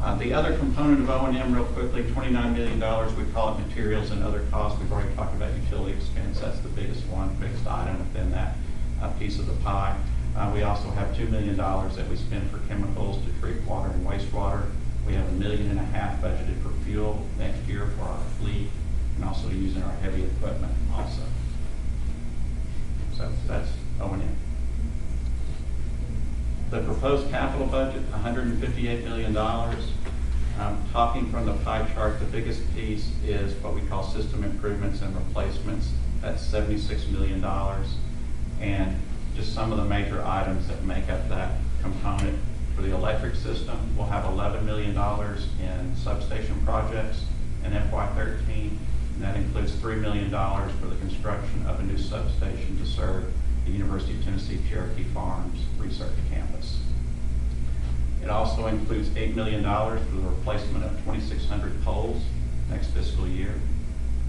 The other component of O&M, real quickly, $29 million, we call it materials and other costs. We've already talked about utility expense. That's the biggest one, biggest item within that piece of the pie. We also have $2 million that we spend for chemicals to treat water and wastewater. We have $1.5 million budgeted for fuel next year for our fleet, and also using our heavy equipment also. So that's O&M. The proposed capital budget, $158 million. Talking from the pie chart, the biggest piece is what we call system improvements and replacements. That's $76 million. And just some of the major items that make up that component. For the electric system, we'll have $11 million in substation projects in FY13, and that includes $3 million for the construction of a new substation to serve the University of Tennessee Cherokee Farms Research Campus. It also includes $8 million for the replacement of 2,600 poles next fiscal year.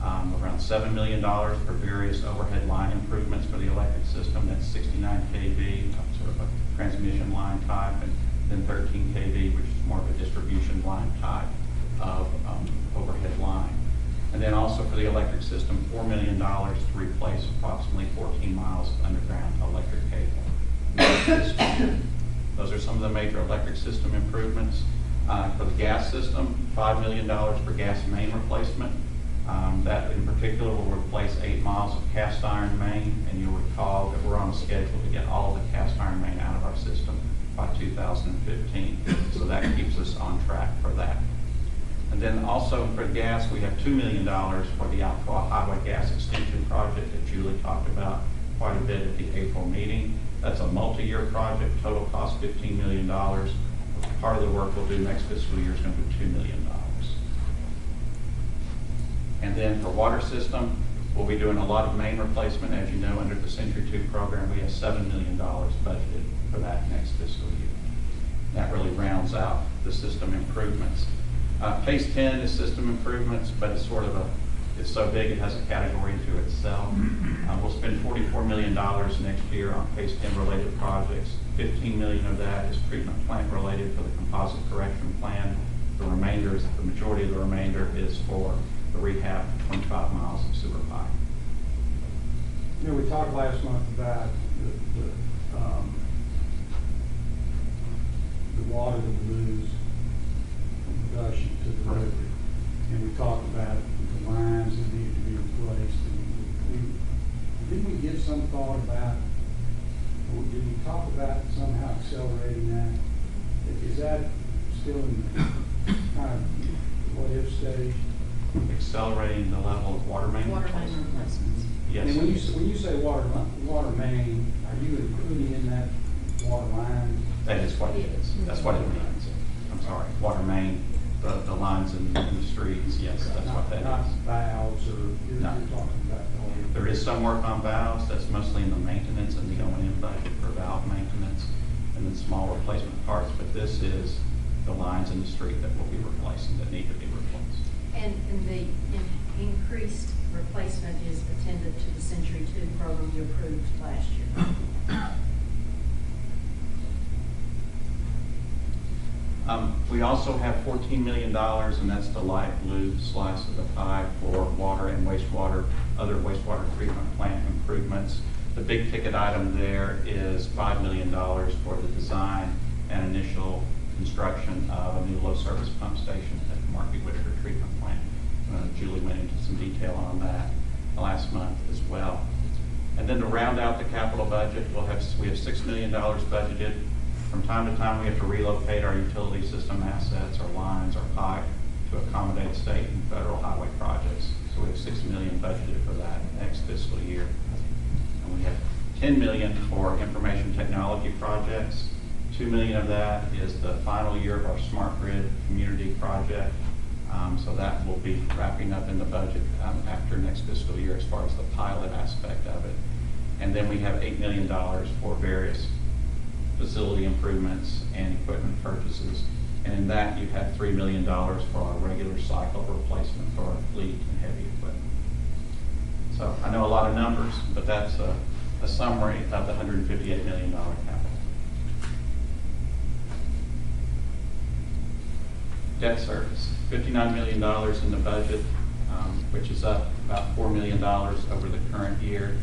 Around $7 million for various overhead line improvements for the electric system. That's 69 kV, sort of a transmission line type, and then 13 kV, which is more of a distribution line type of overhead line. And then also for the electric system, $4 million to replace approximately 14 miles of underground electric cable. Those are some of the major electric system improvements. For the gas system, $5 million for gas main replacement. That in particular will replace 8 miles of cast iron main, and you'll recall that we're on a schedule to get all of the cast iron main out of our system by 2015. So that keeps us on track for that. And then also for gas, we have $2 million for the Alcoa Highway Gas Extension Project that Julie talked about quite a bit at the April meeting. That's a multi-year project, total cost $15 million. Part of the work we'll do next fiscal year is going to be $2 million. And then for water system, we'll be doing a lot of main replacement. As you know, under the Century 2 program, we have $7 million budgeted for that next fiscal year. That really rounds out the system improvements. Phase 10 is system improvements, but it's sort of it's so big it has a category to itself. We'll spend $44 million next year on phase 10 related projects. $15 million of that is treatment plant related for the composite correction plan. The majority of the remainder is for the rehab of 25 miles of sewer pipe. You know, we talked last month about the water that we lose from production to delivery. And we talked about the lines that need to be replaced. And didn't we give some thought about, or did we talk about somehow accelerating that? Is that still in kind of what-if stage? Accelerating the level of water main replacements. Yes. And when you say water main, are you including in that water line? That is what it is. That's what it means. I'm sorry. Water main, the lines in the streets. Yes, that's what that not is. Valves or you're talking about the whole. There is some work on valves. That's mostly in the maintenance and the O&M budget for valve maintenance, and then small replacement parts. But this is the lines in the street that we'll be replacing that need to be replaced. And the increased replacement is attendant to the Century 2 program you approved last year. We also have $14 million, and that's the light blue slice of the pie for water and wastewater, other wastewater treatment plant improvements. The big ticket item there is $5 million for the design and initial construction of a new low service pump station at the Mark B. Whitaker treatment plant. Julie went into some detail on that last month as well. And then to round out the capital budget, we have $6 million budgeted. From time to time, we have to relocate our utility system assets, our lines, our pipe, to accommodate state and federal highway projects. So we have $6 million budgeted for that next fiscal year. And we have $10 million for information technology projects. $2 million of that is the final year of our smart grid community project. So that will be wrapping up in the budget after next fiscal year as far as the pilot aspect of it. And then we have $8 million for various facility improvements and equipment purchases. And in that, you have $3 million for our regular cycle replacement for our fleet and heavy equipment. So I know a lot of numbers, but that's a summary of the $158 million capital. Debt service, $59 million in the budget, which is up about $4 million over the current year.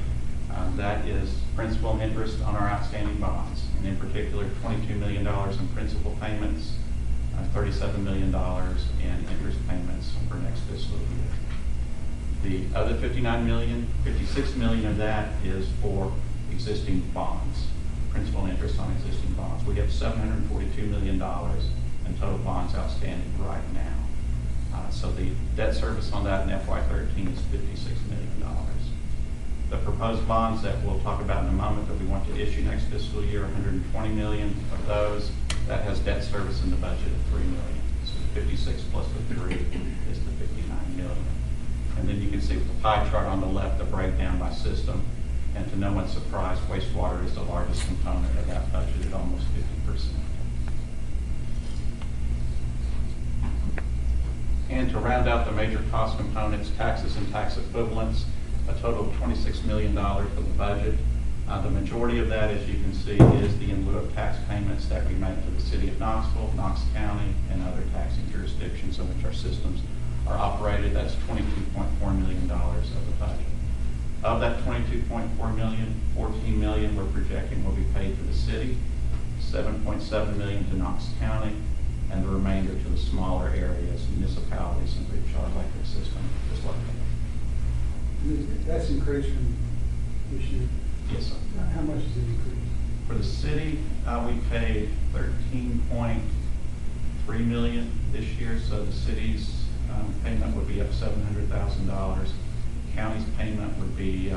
That is principal and interest on our outstanding bonds, and in particular, $22 million in principal payments, $37 million in interest payments for next fiscal year. The other $59 million, $56 million of that is for existing bonds, principal and interest on existing bonds. We have $742 million in total bonds outstanding right now. So the debt service on that in FY13 is $56 million. The proposed bonds that we'll talk about in a moment that we want to issue next fiscal year, 120 million of those, that has debt service in the budget of 3 million. So the 56 plus the 3 is the 59 million. And then you can see with the pie chart on the left, the breakdown by system. And to no one's surprise, wastewater is the largest component of that budget at almost 50%. And to round out the major cost components, taxes and tax equivalents, a total of $26 million for the budget. The majority of that, as you can see, is the in lieu of tax payments that we make to the city of Knoxville, Knox County, and other taxing jurisdictions in which our systems are operated. That's $22.4 million of the budget. Of that $22.4 million, $14 million we're projecting will be paid to the city, $7.7 million to Knox County, and the remainder to the smaller areas, municipalities, in which our electric system is located. That's increased from this year? Yes, sir. How much is it increased? For the city, we paid $13.3 million this year, so the city's payment would be up $700,000. County's payment would be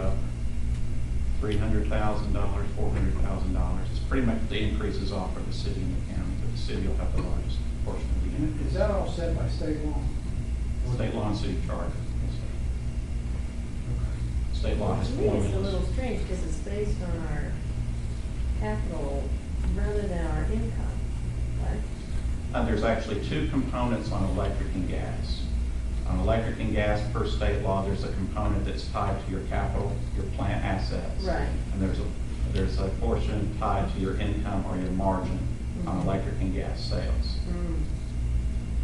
$300,000, $400,000. It's pretty much the increases all for the city and the county, but the city will have the largest portion of the increase. Is that all set by state law? State law and city charter. Yes, sir. State law has To me, it's a formulas. little strange because it's based on our capital rather than our income, right? There's actually two components on electric and gas. On electric and gas, per state law, there's a component that's tied to your capital, your plant assets. Right. And there's a portion tied to your income or your margin on electric and gas sales.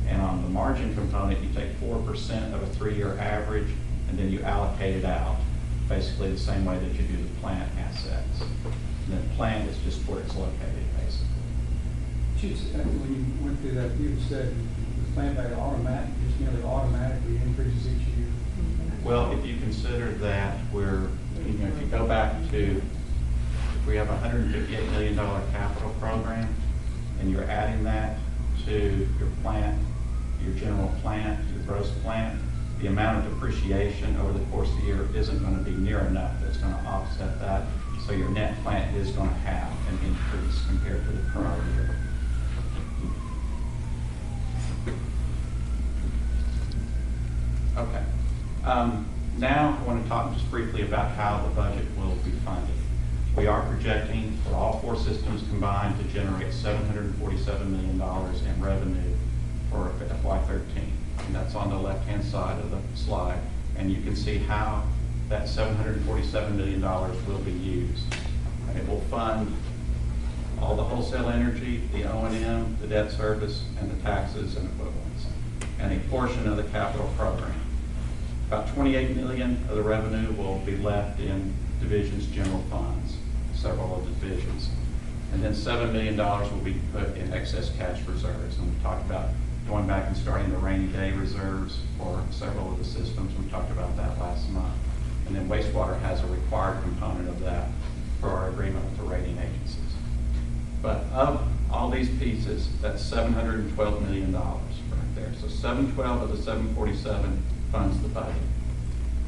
And on the margin component, you take 4% of a 3-year average, and then you allocate it out, basically the same way that you do the plant assets. And then plant is just where it's located, basically. When you went through that, you said the plant value just nearly automatically increases each year. Well, if you consider that if you go back to, if we have a $158 million capital program, and you're adding that to your plant, your general plant, your gross plant, the amount of depreciation over the course of the year isn't going to be near enough that's going to offset that. So your net plant is going to have an increase compared to the prior year. Okay. Now I want to talk just briefly about how the budget will be funded. We are projecting for all 4 systems combined to generate $747 million in revenue for FY13. And that's on the left-hand side of the slide. And you can see how that $747 million will be used. And it will fund all the wholesale energy, the O&M, the debt service, and the taxes and equivalents, and a portion of the capital program. About $28 million of the revenue will be left in divisions' general funds, several of the divisions. And then $7 million will be put in excess cash reserves. And we talked about going back and starting the rainy day reserves for several of the systems. We talked about that last month. And then wastewater has a required component of that for our agreement with the rating agencies. But of all these pieces, that's $712 million right there. So 712 of the 747 funds the budget.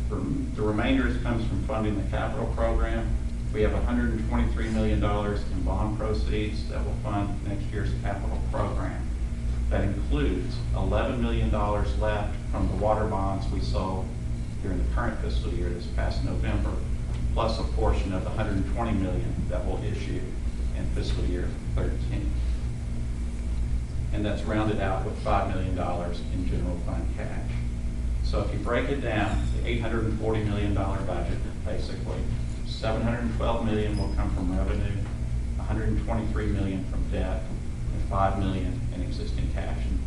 The remainder comes from funding the capital program. We have $123 million in bond proceeds that will fund next year's capital program. That includes $11 million left from the water bonds we sold during the current fiscal year this past November, plus a portion of the $120 million that we'll issue in fiscal year 13. And that's rounded out with $5 million in general fund cash. So if you break it down, the $840 million budget, basically, $712 million will come from revenue, $123 million from debt, and $5 million in existing cash and